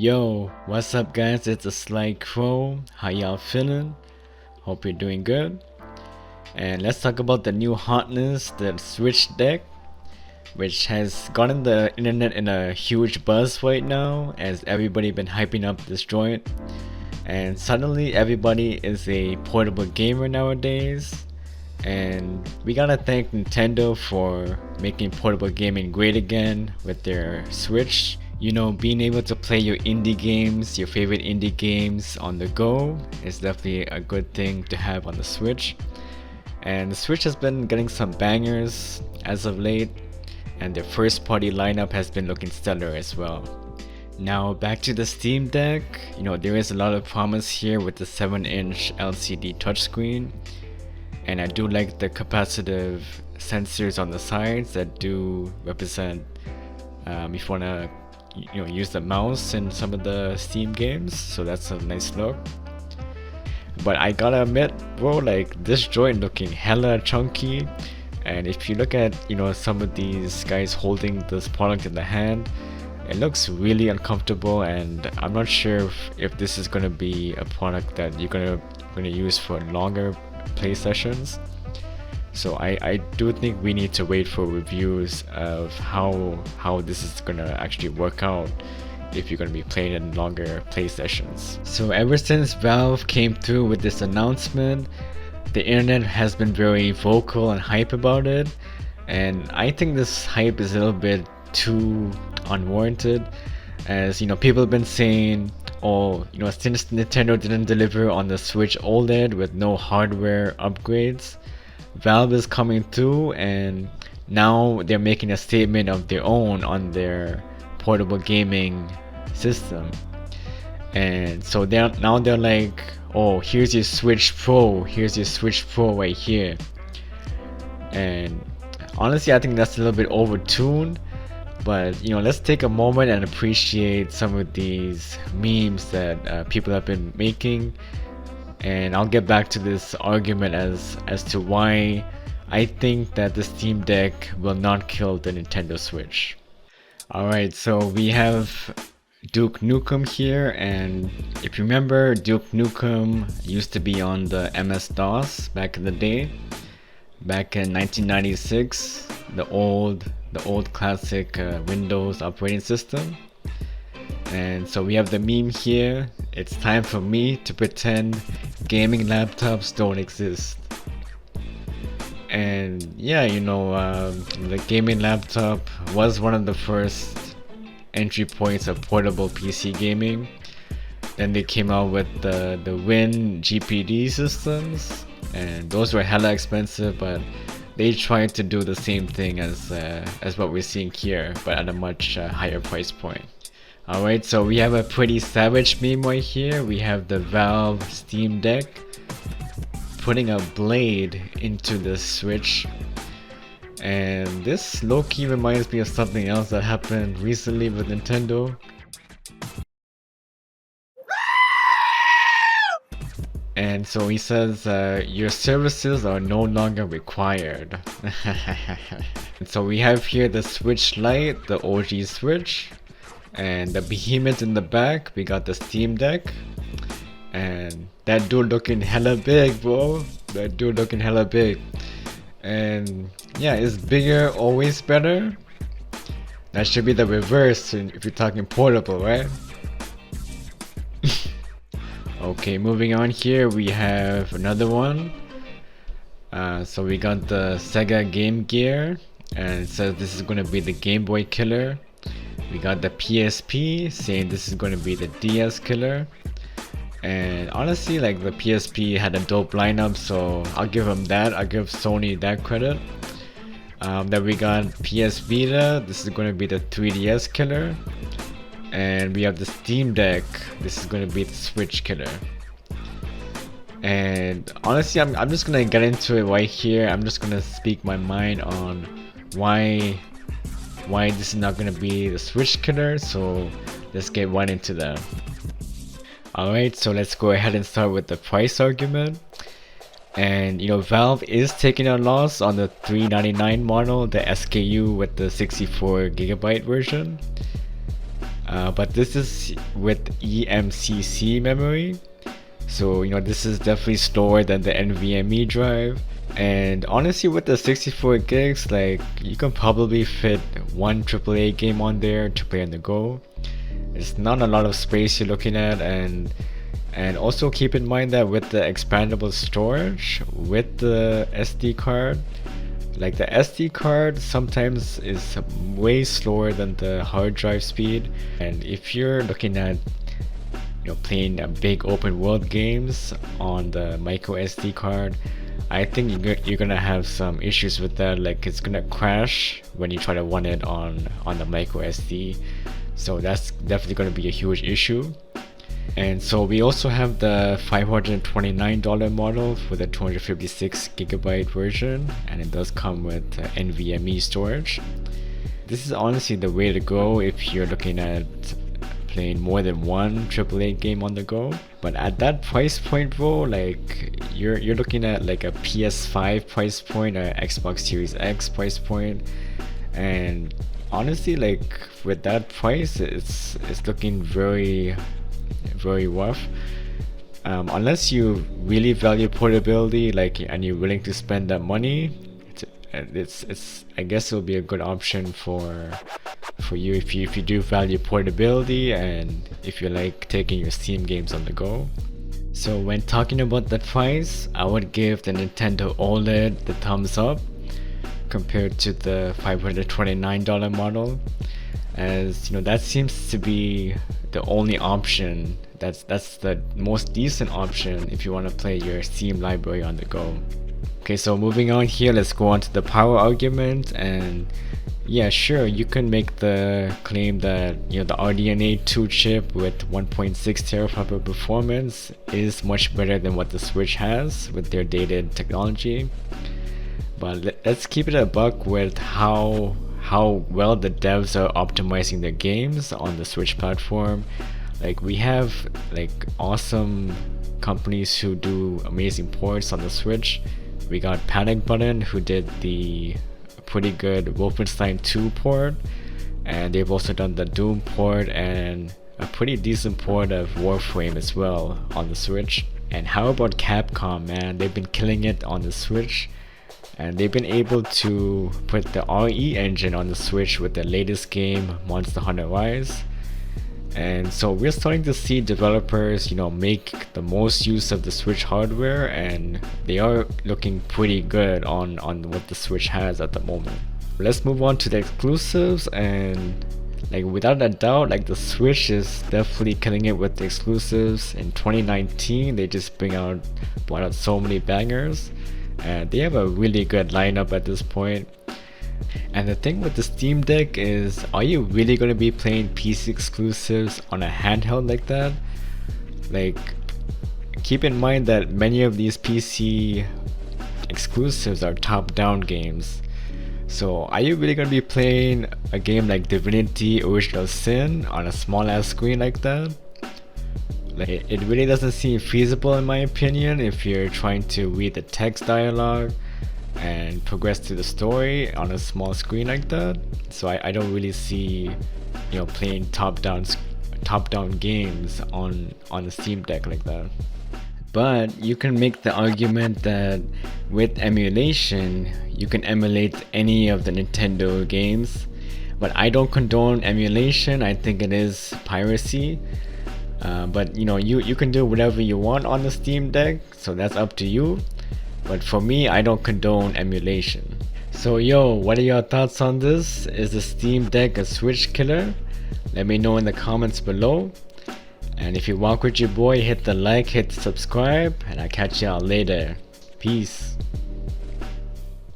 Yo, what's up guys? It's Theslykrow. How y'all feeling? Hope you're doing good. And let's talk about the new hotness, the Switch deck, which has gotten the internet in a huge buzz right now as everybody been hyping up this joint. And suddenly everybody is a portable gamer nowadays. And we gotta thank Nintendo for making portable gaming great again with their Switch. You know, being able to play your indie games, your favorite indie games on the go is definitely a good thing to have on the Switch. And the Switch has been getting some bangers as of late, and their first party lineup has been looking stellar as well. Now back to the Steam Deck, you know, there is a lot of promise here with the 7-inch LCD touchscreen. And I do like the capacitive sensors on the sides that do represent if you wanna use the mouse in some of the Steam games, so that's a nice look. But I gotta admit, bro, like this joint looking hella chunky, and if you look at some of these guys holding this product in the hand, it looks really uncomfortable, and I'm not sure if this is gonna be a product that you're gonna use for longer play sessions. So I do think we need to wait for reviews of how this is gonna actually work out if you're gonna be playing in longer play sessions. So ever since Valve came through with this announcement, the internet has been very vocal and hype about it, and I think this hype is a little bit too unwarranted, as people have been saying, oh, since Nintendo didn't deliver on the Switch OLED with no hardware upgrades, Valve is coming through and now they're making a statement of their own on their portable gaming system. And so they're like, oh, here's your Switch Pro, right here. And honestly, I think that's a little bit overtuned, but let's take a moment and appreciate some of these memes that people have been making. And I'll get back to this argument as to why I think that the Steam Deck will not kill the Nintendo Switch. Alright, so we have Duke Nukem here, and if you remember, Duke Nukem used to be on the MS-DOS back in the day. Back in 1996, the old classic Windows operating system. And so we have the meme here. It's time for me to pretend gaming laptops don't exist. And yeah, the gaming laptop was one of the first entry points of portable PC gaming. Then they came out with the Win GPD systems, and those were hella expensive, but they tried to do the same thing as what we're seeing here, but at a much higher price point. Alright, so we have a pretty savage meme right here. We have the Valve Steam Deck putting a blade into the Switch. And this low-key reminds me of something else that happened recently with Nintendo. And so he says, your services are no longer required. And so we have here the Switch Lite, the OG Switch. And the behemoth in the back, we got the Steam Deck. And that dude looking hella big, bro. That dude looking hella big. And yeah, is bigger always better? That should be the reverse if you're talking portable, right? Okay, moving on here, we have another one. So we got the Sega Game Gear, and it says this is gonna be the Game Boy killer. We got the PSP saying this is going to be the DS killer. And honestly, like, the PSP had a dope lineup, so I'll give them that. I'll give Sony that credit. Then we got PS Vita. This is going to be the 3DS killer. And we have the Steam Deck. This is going to be the Switch killer. And honestly, I'm just going to get into it right here. I'm just going to speak my mind on why this is not going to be the Switch killer, so let's get right into that. Alright, so let's go ahead and start with the price argument. And Valve is taking a loss on the $399 model, the SKU with the 64GB version. but this is with eMCC memory. So this is definitely slower than the NVMe drive. And honestly, with the 64 gigs, like, you can probably fit one AAA game on there to play on the go. It's not a lot of space you're looking at, and also keep in mind that with the expandable storage with the SD card, like the SD card sometimes is way slower than the hard drive speed. And if you're looking at playing big open world games on the micro SD card, I think you're gonna have some issues with that. Like, it's gonna crash when you try to run it on the micro SD. So that's definitely gonna be a huge issue. And so we also have the $529 model for the 256 gigabyte version, and it does come with NVMe storage. This is honestly the way to go if you're looking at playing more than one AAA game on the go. But at that price point, bro, like, you're looking at like a PS5 price point or Xbox Series X price point. And honestly, like, with that price, it's looking very rough. Unless you really value portability, like, and you're willing to spend that money, it's I guess it'll be a good option for you if you do value portability and if you like taking your Steam games on the go. So when talking about the price, I would give the Nintendo OLED the thumbs up compared to the $529 model, as that seems to be the only option. That's the most decent option if you want to play your Steam library on the go. Okay, so moving on here, let's go on to the power argument. And yeah, sure, you can make the claim that the RDNA 2 chip with 1.6 teraflop performance is much better than what the Switch has with their dated technology. But let's keep it a buck with how well the devs are optimizing their games on the Switch platform. Like, we have like awesome companies who do amazing ports on the Switch. We got Panic Button, who did the pretty good Wolfenstein 2 port, and they've also done the Doom port and a pretty decent port of Warframe as well on the Switch. And how about Capcom, man? They've been killing it on the Switch, and they've been able to put the RE engine on the Switch with the latest game, Monster Hunter Rise. And so we're starting to see developers make the most use of the Switch hardware, and they are looking pretty good on what the Switch has at the moment. Let's move on to the exclusives, and like, without a doubt, like, the Switch is definitely killing it with the exclusives. In 2019 they just brought out so many bangers, and they have a really good lineup at this point. And the thing with the Steam Deck is, are you really going to be playing PC exclusives on a handheld like that? Like, keep in mind that many of these PC exclusives are top-down games. So are you really going to be playing a game like Divinity Original Sin on a small-ass screen like that? Like, it really doesn't seem feasible in my opinion if you're trying to read the text dialogue and progress to the story on a small screen like that. So I don't really see playing top-down games on the Steam Deck like that. But you can make the argument that with emulation you can emulate any of the Nintendo games, but I don't condone emulation. I think it is piracy. But you can do whatever you want on the Steam Deck, so that's up to you. But for me, I don't condone emulation. So yo, what are your thoughts on this? Is the Steam Deck a Switch killer? Let me know in the comments below. And if you walk with your boy, hit the like, hit the subscribe, and I'll catch y'all later. Peace.